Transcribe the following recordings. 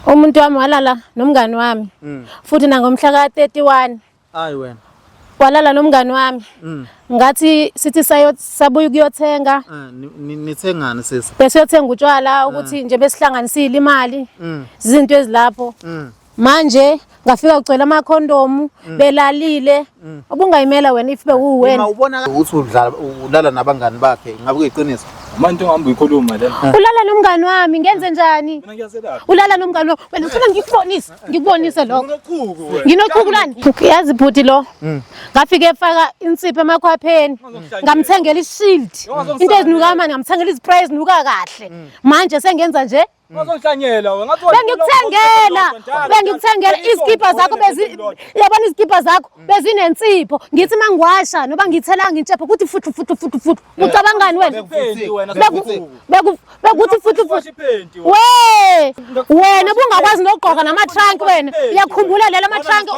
Umuntu wami walala nomngani wami. Futhi nangomhla ka-31. Hayi wena. Walala nomngani wami. Ngathi sithi sabuya ukuyothenga. Nithengani sisi? Bese yothenga utshwala ukuthi nje besihlanganisile imali. Izinto ezilapho. Manje ngafika ugcwele amakhondomu belalile. Ubungayimela wena if bewuwena. Ubona ukuthi ulala nabangani bakhe ngabe kuyiqiniso. Manje ngihamba uyikhuluma lena. Ulala nomngani wami ngenze njani? Mina ngiyaselapha. Ulala nomngani wami. Wena ufuna ngikubonise lokho. Nginoqhuku lani? Yazi bhuti lo. Ngafike efaka insipho emakhwapheni. Ngamthengela ishield. Into ezinuka manje ngamthengela izispray ezinuka kahle. Manje sengenza nje Ngizonhlanyela wena ngathi bengikuthengela izikipa zakho yabona izikipa zakho bezinensipho ngithi mangiwasha noba ngithelanga intshepho ukuthi futhi ucabangani wena bekuthi futhi wena bungakwazi nokugqoka nama-trunk wena uyakhumbula lela ama-trunk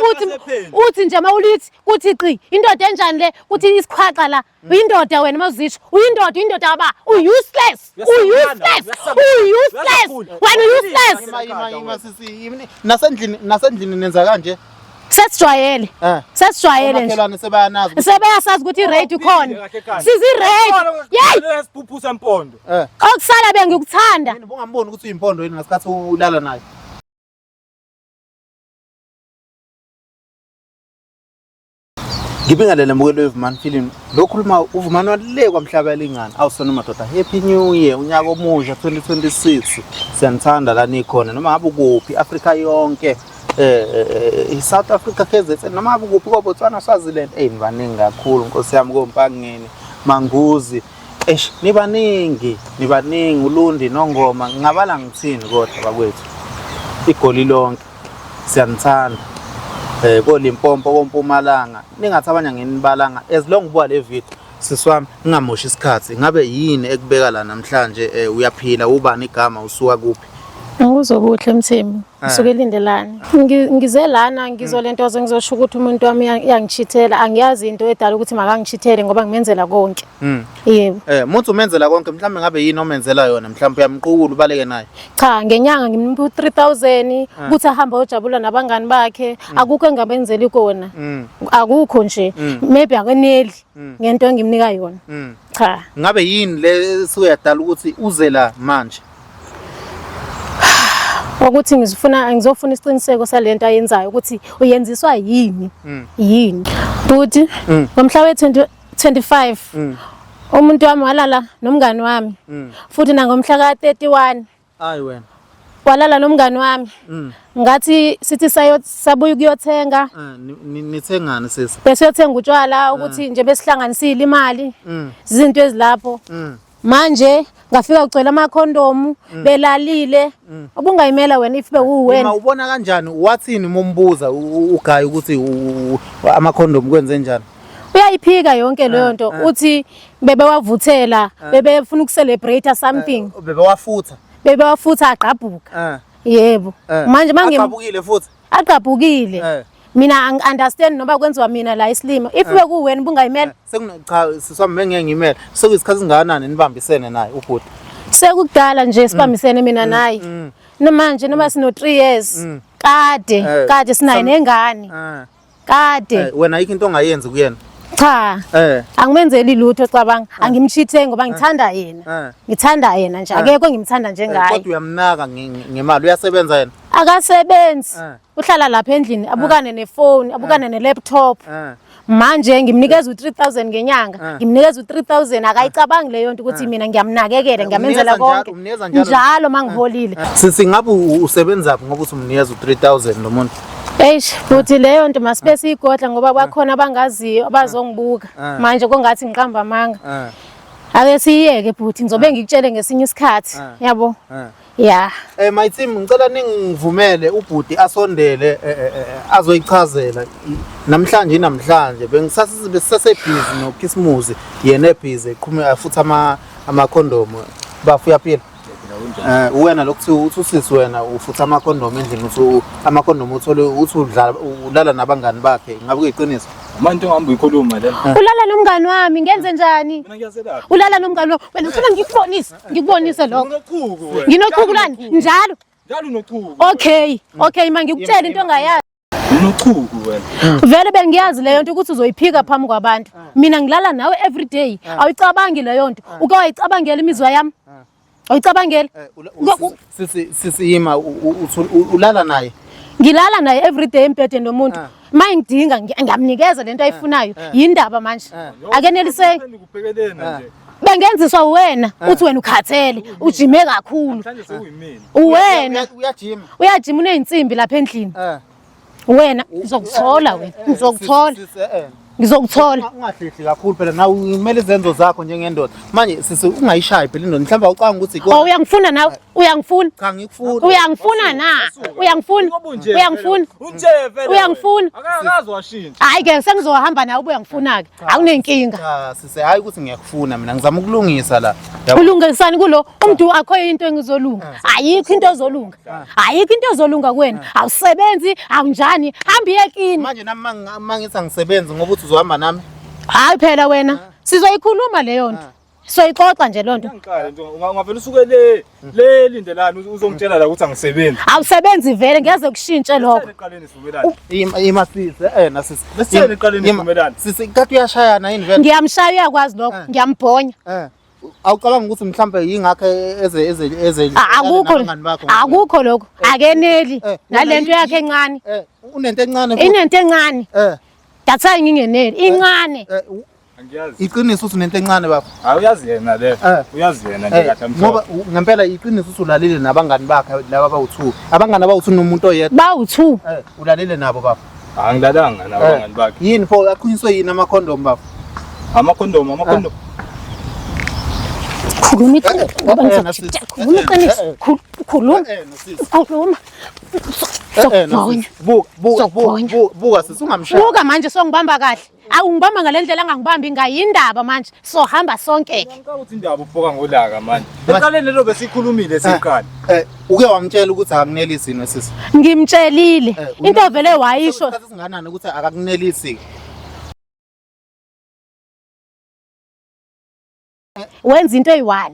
uthi nje mawulithi kuthi qi indoda enjani le kuthi isikhwaxa la uyindoda wena mawuzisho uyindoda yaba useless wena useless nasendlini nenza kanje sesijwayele nje sebayasazi ukuthi i-rate ikhona sizi-rate siphuphusa impondo okusala bengikuthanda bungamboni ukuthi uyimpondo yini ngasikhathi ulala nayo. Ngibingelele mbukelo weVumani Film. Lokhuluma uVumani wale kwamhlaba elingana. Awusona madoda. Happy New Year. Unyaka omusha 2026. Siyanithanda la nikhona noma ngabe kuphi Africa yonke. South Africa KZN noma ngabe kuphi kwaBotswana Swaziland. Nibaningi kakhulu Nkosi yami koMpangeni, Manguzi. Nibaningi uLundi noNgoma. Ngingabala ngithini kodwa bakwethu. Igoli lonke. Siyanithanda. KoLimpopo koMpumalanga ningathi abanye ngenibalanga as long ubuka le video siswami ngingamoshi isikhathi ngabe yini ekubeka la namhlanje uyaphila ubani igama usuka kuphi Nguzobuhle Mthembu usuke elindelana ngize lana ngizolentoze ngizosho ukuthi umuntu wami yangichithela angiyazi into edala ukuthi makangichithele ngoba ngimenzela konke yebo umuntu umenzela konke mhlawumbe ngabe yini omenzela yona mhlawumbe uyamqukula ubaleke naye cha ngenyanga ngimupha 3000 ukuthi ahamba ojabula nabangani bakhe akukho engabenzeli kona akukho nje maybe akeneli ngento engimnika yona cha ngabe yini le suyadala ukuthi uze la manje ukuthi ngizofuna isiqiniseko salento ayenzayo ukuthi uyenziswa yini buti ngomhla we-25 umuntu wami walala nomngani wami futhi nangomhla ka-31 hayi wena walala nomngani wami ngathi sithi sabuya ukuyothenga nithengani sisi bese yothenga utshwala ukuthi nje besihlanganisile imali izinto ezilapho manje ngafika ugcwele amakhondomu belalile ubungayimela wena if bewuwena ubona kanjani wathini mombuza ugayi ukuthi amakhondomu kwenze njani uyayiphika yonke leyo nto uthi bebewavuthela bebefuna ukucelebrate something bebewafutha aqabhuka yebo manje aqabukile futhi aqabhukile mina understand noba kwenziwa mina la isilimo if bekuwena bungayimela cha siswami ngengiyimela sekuyisikhathi singakanani nibambisene naye ubhuti sekukudala nje sibambisene mina naye namanje noma sino 3 years kade sinaye nengane kade wena ayikho into ongayenzi kuyena cha angimenzeli lutho cabanga angimchithe ngoba ngithanda yena nje akekho ngimthanda njengaye kodwa uyamnaka ngemali uyasebenza yena akasebenzi uhlala lapha endlini abukane nefone abukane nelaptop manje ngimnikeza u3000 ngenyanga ngimnikeza u3000 akayicabangi leyo nto ukuthi mina ngiyamnakekela ngiyamenzela konke njalo mangiholile singabe usebenzaphi ngoba uthi umnikeza u3000 lo muntu futhi leyo nto masibe siyigodla ngoba bakhona abangaziyo abazongibuka manje kongathi ngiqamba amanga ake siyeke bhuti ngizobe ngikutshele ngesinye isikhathi yabo yeah my team ngicela ningivumele ubhuti asondele azoyichazela namhlanje bengisasebhizi noKhisimusi yena ebhizi eqhuma futhi amakhondomu bafu yaphila wena lokuthi usisi wena ufutha amakhondomu endlini uthi amakhondomu uthi ulala nabangani bakhe ngabe kuyiqiniso manje ngihamba uyikhuluma lena ulala nomngani wami ngenze njani mina ngiyaselapha ulala nomngani wami wena ufuna ngikubonise lokho nginoqhuku lani njalo Njalo unochuku. Okay manje ngikutshela into ongayazi. Unochuku wena. Vele bengiyazi leyo nto ukuthi uzoyiphika phambi kwabantu. Mina ngilala nawe every day. Ayicabangi leyo nto. Uke wayicabangela imizwa yami? Awuyicabangela? Sisi Yima ulala naye. Ngilala naye every day empedeni nomuntu. Manje ngidinga ngiyamnikeza lento ayifunayo. Yindaba manje. Akeneliseki. Ngikuphekelena nje. Bengenziswa wena uthi wena ukhathele, ujime kakhulu. Manje sekuyimini. Uwena uyajima. Uyajima uneyinsimbi lapha endlini. Wena ngizokuthola wena. Ngizokuthola. Ungahlehli kakhulu phela nawe kumele izenzo zakho njengendoda. Manje sisi ungayishayi phela indoda. Mhlawumbe awucanga ukuthi uyangifuna nawe? Uyangifuna? Cha ngikufuna. Uyangifuna na? Uyangifuna? Uyangifuna? Uyangifuna? Akakazi washintsha. Hayi ke sengizohamba nawe ubuyangifuna ke. Akunenkinga. Cha sisi hayi ukuthi ngiyakufuna mina ngizama ukulungisa la. Ulungisani kulo? Umuntu akho into engizolunga. Ayikho into ezolunga. Ayikho into ezolunga kuwena. Awusebenzi, awunjani? Hamba iyekini. Manje nami mangithi angisebenzi ngoba uthi uzohamba nami. Hayi phela wena. Sizoyikhuluma leyo nto. Soyixoxa nje lonto. Ngiqale nje ungavela usuke le lindelani uzongitshela la ukuthi angisebenzi. Awusebenzi vele ngeze kushintshe lokho. Eqaleni sivumelana. Yima sisi nasi. Lesitheni eqaleni sivumelana. Sisi kade uyashayana yini vele? Ngiyamshaya uyakwazi lokho. Ngiyambonya. Awucabanga ukuthi mhlambe yingakho eze akukho lokho akeneli nalento yakhe encane unento encane inento encane datha ngingeneli incane Angiyazi. Iqiniso uthi unento encane baba. Hayi uyazi yena le. Uyazi yena nje kahle mfana. Ngoba ngempela iqiniso uthi ulalile nabangani bakhe laba abawu2. Abangani abawu2 nomuntu oyedwa. Bawu2. Ulalile nabo baba. Angilalanga nabangani bakhe. Yini pho aqhiniswe yini amakhondom baba? Amakhondom. Khuluma iqiniso ngoba ngizokuthi khuluma iqiniso. Khuluma. Buka sisi ungamshaya. Buka manje songibamba kahle. Awungibamba ngalendlela angangibambi ngayindaba manje. Sohamba sonke. Ngicela ukuthi indaba ubhoka ngolaka manje. Eqaleni lelo besikhulumile siqala. Uke wamtshela ukuthi akakunelisi yini sisi? Ngimtshelile. Into vele wayisho. Isikhathi singanani ukuthi akakunelisi. Wenza into eyi1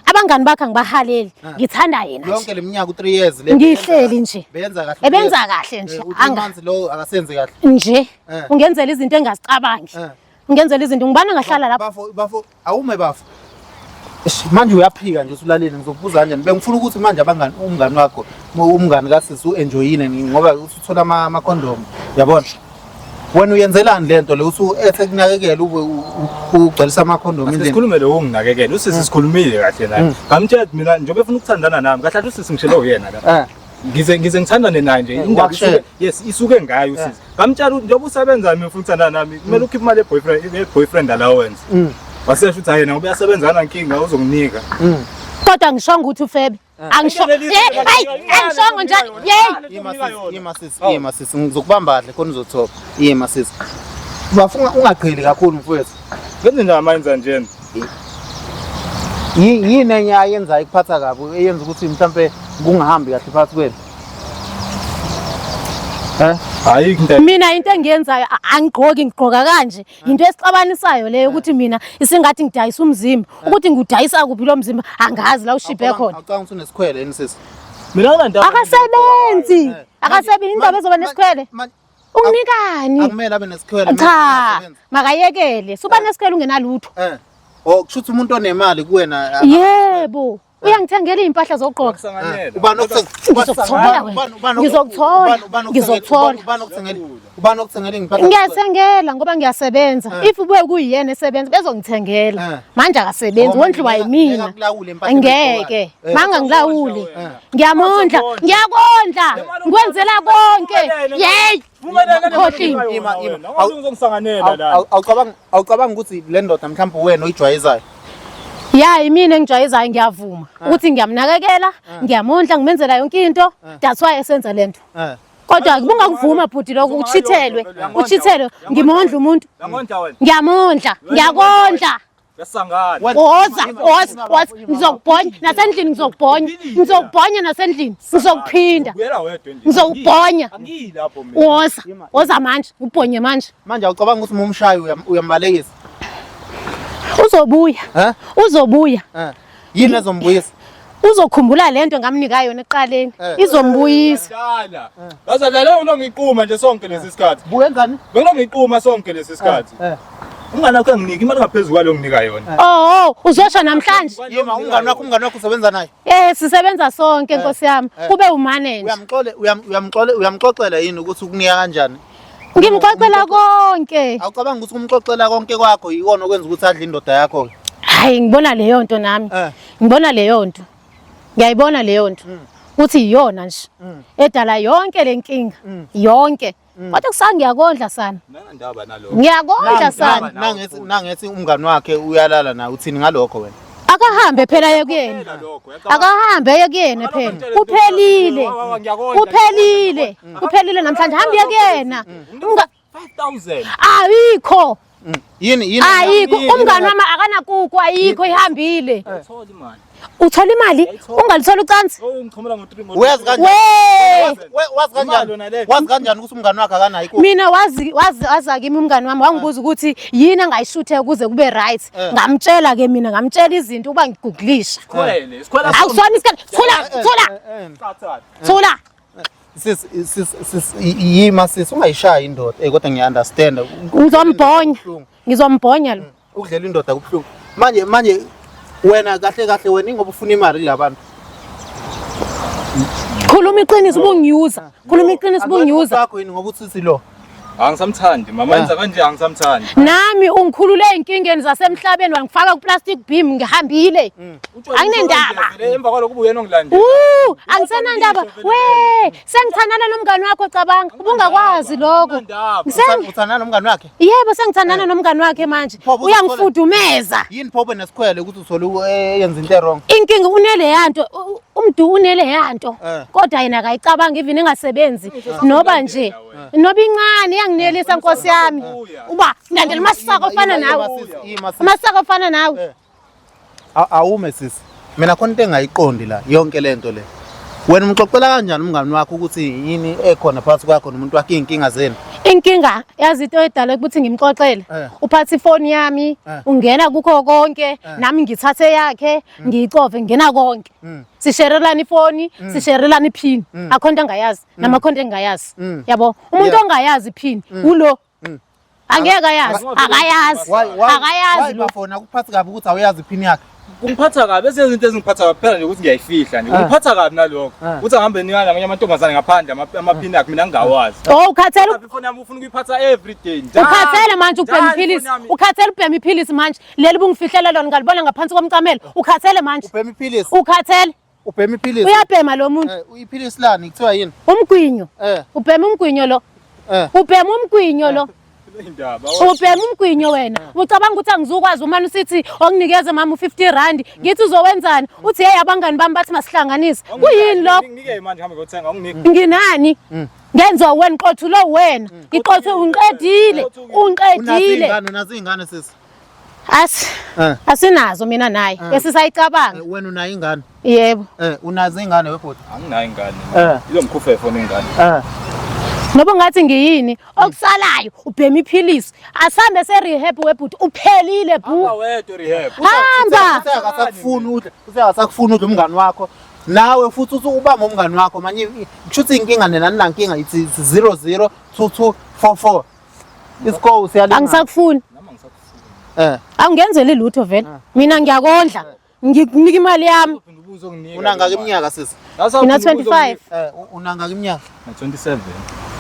abangani bakhe ngibahaleli ngithanda yena yonke leminyaka u3 years le ngihleli nje benza kahle ebenza kahle nje angamanzi lo akasenzi kahle nje ungenzela izinto engazicabangi ungenzela izinto ngibana ngahlala lapha bafo awume bafo manje uyaphika nje usulalile ngizokubuza kanjani bengifuna ukuthi manje abangani umngani wakho umngani kasisi uenjoyine ngoba usuthola amakhondom yabona wena uyenzelani lento le usu ethe kunakekela ugcwalisa amakhondom indlela sikhulume lo unginakekela usisi sikhulumile kahle naye ngamtshela mina njengoba efuna ukuthandana nami kahle usisi ngishelo uyena la ngize ngithandane naye nje indaba isuke ngayo usisi ngamtshela njengoba usebenza mina ufuna ukuthandana nami kumele ukhiphe imali boyfriend allowance wasesho ukuthi yena ngoba uyasebenzana inkinga uzonginika kodwa ngishonga ukuthi uFebe angishongo angishongo njani yima sisi ngizokubamba kahle khona uzothoba yima sisi bafuna ungaqheli kakhulu mfowethu ngenze nje amayinza njena yini enye ayenza ikuphatha kabi eyenza ukuthi mhlambe kungahambi kahle phakathi kwenu hayi into mina into engiyenzayo angigqoki ngigqoka kanje into esixabanisayo leyo ukuthi mina isingathi ngidayisa umzimba ukuthi ngudayisa kuphi lo mzimba angazi la ushiphe khona awucanga ukuthi unesikhwele yini sisi mina nginandaba akasebenzi indaba ezoba nesikhwele unginikani akumele abe nesikhwele cha makayekele suba nesikhwele ungenalutho kushuthi umuntu onemali kuwena yebo uyangithengela impahla zokugqoka ubani ngizokuthola ubani okuthengela impahla ngiyathengela ngoba ngiyasebenza if ube kuyiyena esebenza bezongithengela manje akasebenzi wondliwa yimina ngeke manga ngilawule ngiyamondla ngiyakondla ngikwenzela konke hey awucabanga ukuthi le ndoda mhlawumbe wena oyijwayezayo ya yimina engijayezayo ngiyavuma ukuthi ngiyamnakekela ngiyamondla ngimenzela yonke into that's why esenza lento kodwa kubungakuvuma bhuti lokho uchithelwe ngimondla umuntu ngiyamondla ngiyakondla yasangana woza ngizokubhonya nasendlini ngizokubhonya nasendlini ngizokuphinda ngizokubhonya woza manje ubhonye manje awucabanga ukuthi umshayi uyambalekisa uzobuya yini ezombuyisa uzokhumbula lento ngamnika yona eqaleni izombuyisa. Bazadlala unongiqhuma nje sonke lesi sikhathi. Buyenzani? Benongiqhuma sonke lesi sikhathi. Umngane wakho anginiki imali ngaphezulu kwalo nginika yona. Oh, uzosho namhlanje. Yema umngane wakho usebenza naye? Sisebenza sonke Nkosi yami. Kube umanager. Uyamxoxela yini ukuthi ukunika kanjani? Ngimxoxela konke. Awucabanga ukuthi kumxoxela konke kwakho yikona okwenza ukuthi adle indoda yakho? Hayi ngibona leyo nto nami. Ngibona leyo nto. Ngiyayibona leyo nto. Uthi iyona nje. Edala yonke lenkinga. Yonke. Kodwa kusanga ngiyakondla sana. Nandaba nalo. Ngiyakondla sana. Nangethi umngane wakhe uyalala na uthini ngalokho wena? Akahambe phela yekuyena. Akahambe yekuyena phela. Kuphelile. Kuphelile namhlanje hambe yekuyena. 5000. Ayikho. Yini? Ayikho. Umngane wami akanakuku ayikho ihambile. Thola imali. Uthola imali ungalithola ucansi? Ngichomela ngo3 Uyazi kanjani? Wazi kanjani ukuthi umngane wakhe akanayo ikuku? Mina wazi kimi umngane wami wangibuza ukuthi yini angayishuthe ukuze kube right. Ngamtshela ke mina ngamtshela izinto uba ngiguglisha. Sikhwela. Awusona isikhathi. Thola. Sis yima sis ungayishaya indoda kodwa ngiyaunderstand. Ngizombonya lo. Ukudlela indoda kubhlungu. Manje wena kahle wena ingoba ufuna imali labantu. Khuluma iqiniso ubungiuza. Sakho yini ngoba uthi lo. Angisamthandi mama yenza kanje angisamthandi. Nami ungikhulule inkingeni zasemhlabeni wangifaka ku plastic beam ngihambile. Anginendaba. Emva kwalokho ubuyena ongilanda. Angisenandaba. Sengithandana nomngane wakho cabanga. Ubungakwazi lokho. Uthandana nomngane wakhe? Yebo sengithandana nomngane wakhe manje. Uyangifudumeza. Yini phobe nesikhwele ukuthi uthole yenza into wrong? Inkinga unele yanto. Umdu unele yanto. Kodwa yena akayicabanga even engasebenzi. Noba nje. Noba incane yanginelisa Nkosi yami. Uba ngandela masaka ofana nawe. Amasaka ofana nawe. Awume sisi. Mina khona into engayiqondi la yonke lento le. Wena umxoxela kanjani umngane wakho ukuthi yini ekhona phakathi kwakho nomuntu wakhe inkinga zenu? Inkinga yazi into edala ukuthi ngimxoxele. Uphatha ifoni yami, ungena kukho konke, nami ngithathe yakhe, ngiyicove ngena konke. Sisherelana ifoni, sisherelana iphini. Akhonto engayazi, namakhonto engayazi. Yabo, umuntu ongayazi iphini ulo. Angeke ayazi, akayazi lo phone akuphathi kabi ukuthi awuyazi iphini yakhe. Kungiphatha kabi bese izinto ezingiphatha kabi phela nje ukuthi ngiyayifihla nje. Kungiphatha kabi nalokho. Uthi ahambe ningana ngamanye amantombazane ngaphandle amaphini akhe mina ngingawazi. Ukhathela ifoni yami ufuna ukuyiphatha every day. Ukhathela manje ubhema iphilisi. Ukhathela ubhema iphilisi manje. Leli bungifihlela lona ngalibona ngaphansi komcamelo. Ukhathele manje. Ubhema iphilisi. Ukhathele. Ubhema iphilisi. Uyabhema lo muntu. Iphilisi lani kuthiwa yini? Umgwinyo. Ubhema umgwinyo lo. Ubhema umgwinyo lo. Ubhema umgwinyo wena. Ucabanga ukuthi angizukwazi uma usithi onginikeze mama u50 ngithi uzowenzani? Uthi hey abangani bami bathi masihlanganise. Kuyini lokho? Ngike manje hambe ngothenga unginike. Nginani? Ngenza wena qothu lo wena. Ngiqothe unqedile. Unazi ingane sisi. Asinazo mina naye. Esisayicabanga. Wena unayo ingane? Yebo. Unazi ingane webhuti? Anginayo ingane. Izomkhufa ifoni ingane. Noba ngathi ngiyini okusalayo ubhema iphilisi asambe se-rehab webhuti uphelile bu. Awedwa rehab. Hamba. Useyakasakufuna udla umngane wakho. Nawe futhi uthi ubamba umngane wakho manje kushuthi inkinga nena nankinga ithi 002244. Isikho usiyalina. Angisakufuni. Angenzeli lutho vele. Mina ngiyakondla. Ngikunika imali yami. Unangaka iminyaka sisi? Mina 25. Unangaka iminyaka? 27.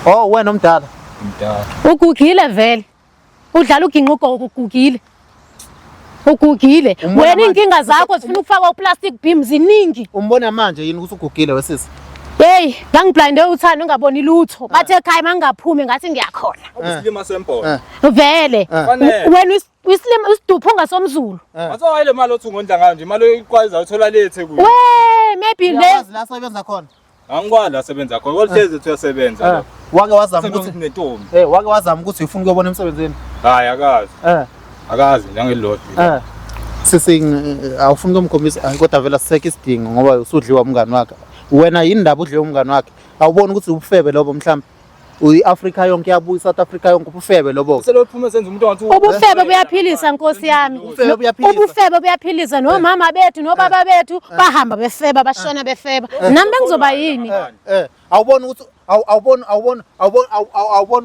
Oh wena omdala. Umdala. Ugugile vele. Udlala uginquko ukugugile. Ugugile. Wena inkinga zakho zifuna ukufaka uplastic beam ziningi. Umbona manje yini ukuthi ugugile wesisi? Hey, ngangiblinde uthando ungaboni lutho. Bathe ekhaya mangingaphumi ngathi ngiyakhona. Usilima sempolo. Vele. Wena isilima isidupho ngasomzulu. Bathola ile mali othi ngondla ngayo nje imali oyikwazi uthola lethe kuyo. Maybe la sebenza khona. Angikwazi la sebenza khona. Kodwa uthi uyasebenza. Wake wazama ukuthi ngentombi. Wake wazama ukuthi ufuna ukubona emsebenzini. Hayi akazi. Akazi njangelodwa. Sisi awufuni ukumkhombisa kodwa vela siseke isidingo ngoba usudliwa umngane wakhe. Wena yini ndaba udliwa umngane wakhe? Awuboni ukuthi ubufebe lobo mhlawumbe? uyi-Afrika yonke yabuya South Africa yonke ubufebe lobo. Selophume senza umuntu ongathi Ubufebe buyaphilisa Nkosi yami. Ubufebe buyaphilisa nomama bethu nobaba bethu bahamba befeba bashona befeba. Nami bengizoba yini? Awubona ukuthi awubona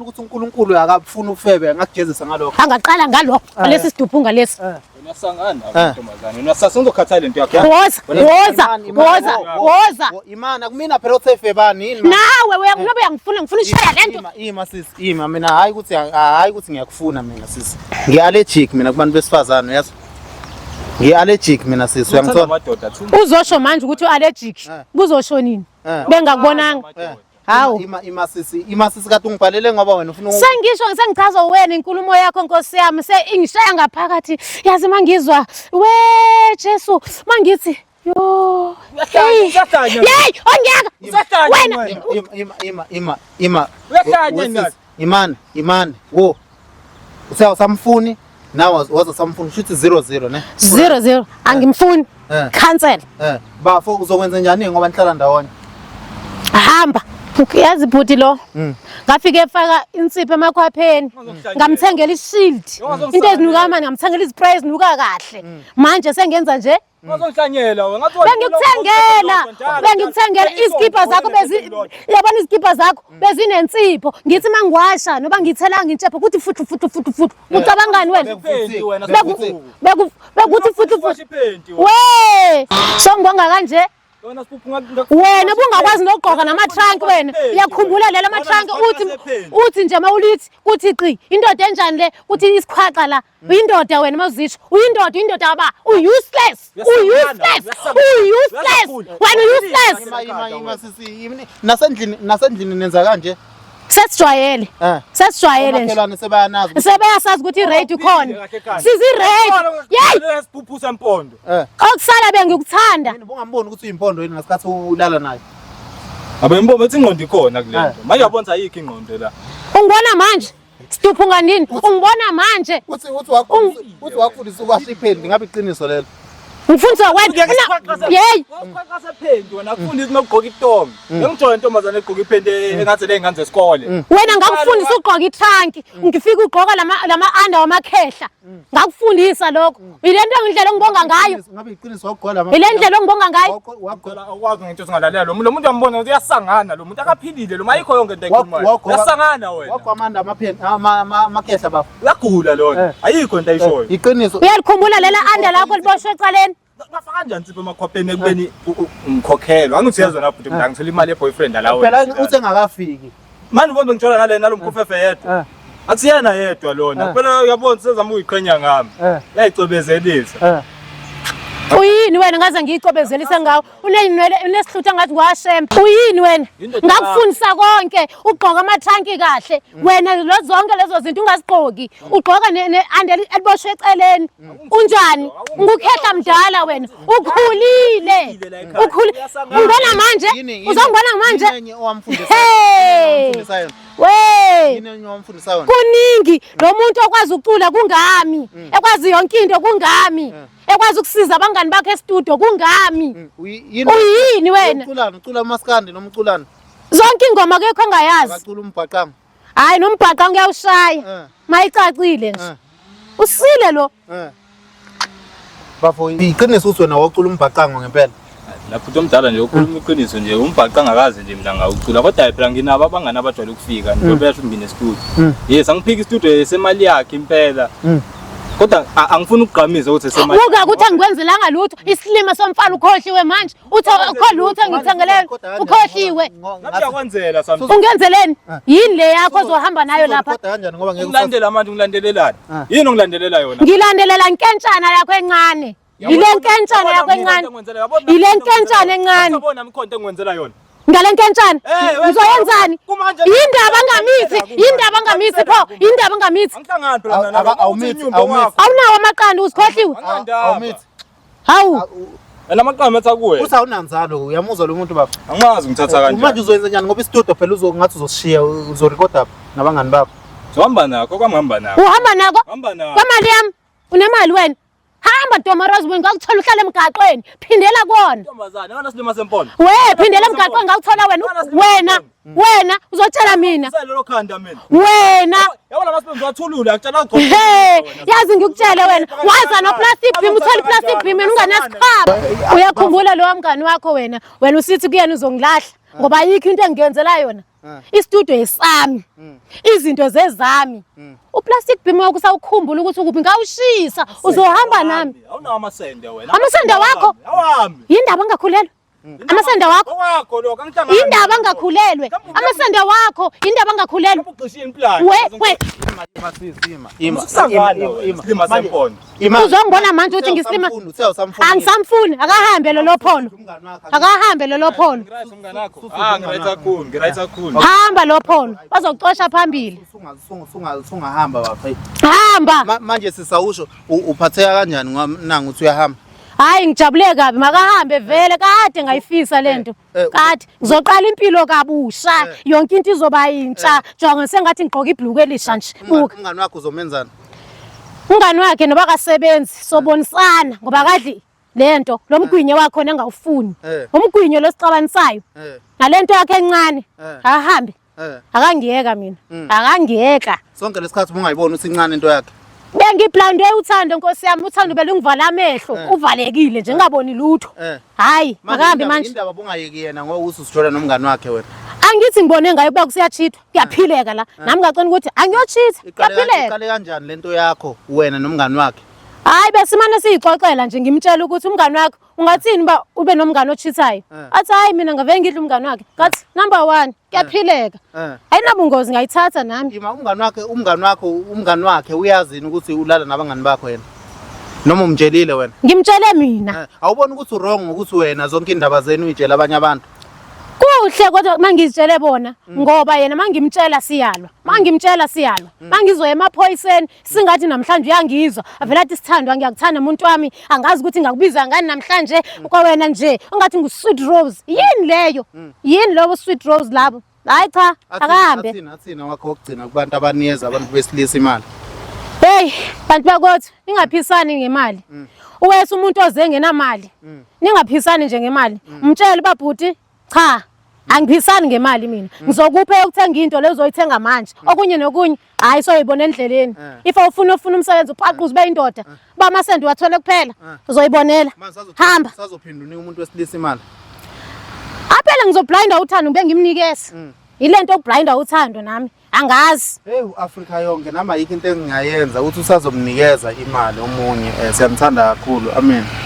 ukuthi uNkulunkulu akafuna ufebe ngakujezisa ngalokho. Angaqala ngalokho lesi siduphunga lesi. unasangana ntombazane unasasa uzokhathala lento yakho woza imana kumina phela uthefebani yini nawe uyakunobe uyangifuna ngifuna ishaya lento ima sis ima mina hayi ukuthi ngiyakufuna mina sis ngiallergic mina kubantu besifazane yazi ngiallergic mina sis uyangithola uzosho manje ukuthi uallergic kuzosho nini bengakubonanga hawo ima sisi kade ungibhalele ngoba wena ufuna sengisho ngisengichaza wena inkulumo yakho Nkosi yami ingishaya ngaphakathi yazi mangizwa we Jesu mangithi yo uyahlanya hey ongiyaka uyahlanya wena imani wo usamfuni nawe waza samfuni shuthi 00 ne 00 angimfuni cancel bafo uzokwenza njani ngoba nihlala ndawonye hamba uyazi bhuti lo ngafike efaka insipho emakhwapheni ngamthengela ishield into ezinuka manje ngamthengela izispray ezinuka kahle manje sengenza nje ngizonhlanyela wena ngathi bengikuthengela izikipa zakho yabona izikipa zakho bezinensipho ngithi mangiwasha noba ngithelanga intshepho ukuthi futhi ucabangani wena bekuthi futhi we songibonga kanje wena bungakwazi nokugqoka nama-trunk wena uyakhumbula lela ama-trunk uthi nje mawulithi kuthi qi indoda enjani le kuthi isikhwaxa la uyindoda wena mawuzisho uyindoda waba useless wena useless nasendlini nenza kanje sesijwayele nje sebayasazi ukuthi i-rate ikhona sizi-rate siphuphusa impondo okusala bengikuthanda ungamboni ukuthi uyimpondo yini ngasikhathi ulala naye abe impondo ethi ingqondo ikhona kule nto manje uyabona ayikho ingqondo la ungibona manje siduphunga nini ungibona manje uthi wakufundisa ukwasha iphendi ngabe iqiniso lelo ngifundisa wena hey wasephendi wena akufundisa nokugqoka itombi ngingijona intombazane egqoka iphendi engathi le ngane zesikole wena ngakufundisa ukugqoka ithanki ngifika ugqoka lama under wamakhehla ngakufundisa lokho ile nto ngidlela ngibonga ngayo ngabe iqiniso wakugqoka lama ile ndlela ngibonga ngayo wagqola akwazi ngento singalalela lo muntu uyambona ukuthi uyasangana lo muntu akaphilile lo mayikho yonke into ekhulumayo uyasangana wena wakwamanda amakhehla bafo uyagula lona ayikho into ayishoyo iqiniso uyalikhumbula lela under lakho liboshwe ecaleni bafaka kanjani insipho emakhwapheni ekubeni umkhokhelo angithi uyezwa lapho ukuthi mina ngithola imali yeboyfriend la wena phela uthi engakafiki manje ubona ngithola nale nalo mkhofefe yedwa akusiyena yedwa lona phela uyabona sezama uyiqhenya ngami yayicobezelisa uyini wena ngaze ngiyicobezela ngawo unesihluthwa ngathi kwashempa uyini wena ngakufundisa konke ugqoka amathanki kahle wena zonke lezo zinto ungazigqoki ugqoka ne-andeli eliboshwe eceleni unjani ngukhehla mdala wena ukhulile ungibona manje uzongibona manje kuningi lo muntu okwazi ukucula kungami ekwazi yonke into kungami ekwazi ukusiza abangani bakhe e-studio kungami uyini wena ucula umaskandi nomculana zonke ingoma kekho ongayazi acula umbhaqanga hayi nombhaqanga uyawushaya mayicacile nje usile lo bafo iqiniso ukuthi wena wacula umbhaqanga ngempela lapho uMdala nje ukhuluma iqiniso nje umbhaqanga akazi nje mina ngawucula kodwa phela nginabo abangani abajwayele ukufika ngiyobesha umbini e-studio yes angiphiki i-studio esemali yakhe impela kodwa angifuni ukugqamisa ukuthi esemali ubuka ukuthi angikwenzelanga lutho isilima somfana ukhohliwe manje uthi akho lutho engithengeleni ukhohliwe ngabe uyakwenzela something ungenzeleni yini le yakho ozohamba nayo lapha kodwa kanjani ngoba ngeke ulandela manje ungilandelelani yini ongilandelela yona ngilandelela inkentshana yakho encane ile nkentshana yakho encane ile nkentshana encane ubona imikhonto engwenzela yona ngale nkentshana ngizoyenzani yindaba ngamithi pho yindaba ngamithi awunawo amaqanda uzikhohliwe hawu amaqanda etha kuwe uthi awunanzalo uyamuzwa lo muntu baba angazi ngithatha kanjani manje uzoyenza njani ngoba i-studio phela ngathi uzoshiya uzorecorda nabangani bakho uhamba nako uhamba nako kwamali yami unemali wena hamba Ntomarazi wena ngakuthola uhlala emgaqweni phindela kona Ntombazane wena silima sempondo phindela emgaqweni ngakuthola wena uzotshela mina Lelo khanda mina wena yabona masibenza wathulule akutshela yazi ngikutshele wena waza no plastic beam uthola plastic beam wena unganasikhaba uyakhumbula lo mngani wakho wena usithi kuyena uzongilahla ngoba yikho into engenzela yona istudio esami izinto zezami uplastic beam wakho usawukhumbula ukuthi ukuphi ngawushisa uzohamba nami awunawo amasende wena amasende wakho awami yindaba ngakhulelwe amasende wakho lo kangihlangana yindaba ngakhulelwe amasende wakho yindaba ngakhulelwe uqishini plan silima sempondo uzongibona manje ukuthi ngisilima angisamfuni akahambe lo pholo akahambe lo pholo ngirayitha khulu hamba lo pholo bazokuxosha phambili sungahamba bafo hamba manje sisawusho uphatheka kanjani nangu uthi uyahamba hayi ngijabule kabi makahambe vele kade ngayifisa lento kade ngizoqala impilo kabusha yonke into izoba yintsha jonga sengathi ngigqoka ibhluku elisha nje buka umngani wakho uzomenzana umngani wakhe noba kasebenzi sobonisana ngoba kadli lento lo mgwinyo wakho engawufuni umgwinyo losixabanisayo nalento yakhe encane ahambe akangiyeka mina akangiyeka sonke lesikhathi ungayibona uthi incane into yakhe bengiplande uthando Nkosi yami uthando belungivala amehlo uvalekile nje ngaboni lutho hayi makahambe manje indaba bungayeki yena ngoba usisithola nomngani wakhe wena angithi ngibone ngayo kuba kusiyachithwa kuyaphileka la nami ngacela ukuthi angiyochitha kuyaphileka iqale kanjani lento yakho wena nomngani wakhe hayi besimane siyixoxela nje ngimtshela ukuthi umngani wakho ungathini ba ube nomngani ochithayo athi hayi mina ngave ngidla umngani wakhe ngathi number 1 kuyaphileka ayinabungozi ngayithatha nami ima umngani wakhe uyazini ukuthi ulala nabangani bakho yena noma umtshelile wena ngimtshele mina awuboni ukuthi wrong ukuthi wena zonke indaba zenu uyitshela abanye abantu kuhle kodwa mangizitshele bona ngoba yena mangimtshela siyalwa mangizoya emaphoyiseni singathi namhlanje uyangizwa avela athi Sithandwa ngiyakuthanda umuntu wami angazi ukuthi ngakubiza ngani namhlanje kwawena nje ungathi nguSweet Rose yini leyo yini lobo Sweet Rose labo hayi cha akahambe athina wakho okugcina kubantu abaniyeza abantu besilisa imali hey bantu bakothi ningaphisani ngemali uwese umuntu oze ngenamali ningaphisani nje ngemali umtshele babhuti cha angiphisani ngemali mina ngizokupha ukuthenga into lezo uzoyithenga manje okunye nokunye hayi soyibona endleleni if ufuna umsebenzi uphaqu ube indoda bamasende wathole kuphela uzoyibonela hamba sazophinda unika umuntu wesilisa imali aphela ngizoblinda uthando ngibe ngimnikeza ilento okublinda uthando nami angazi hey uAfrica yonke nama yikho into engingayenza ukuthi usazomnikeza imali omunye siyamthanda kakhulu amen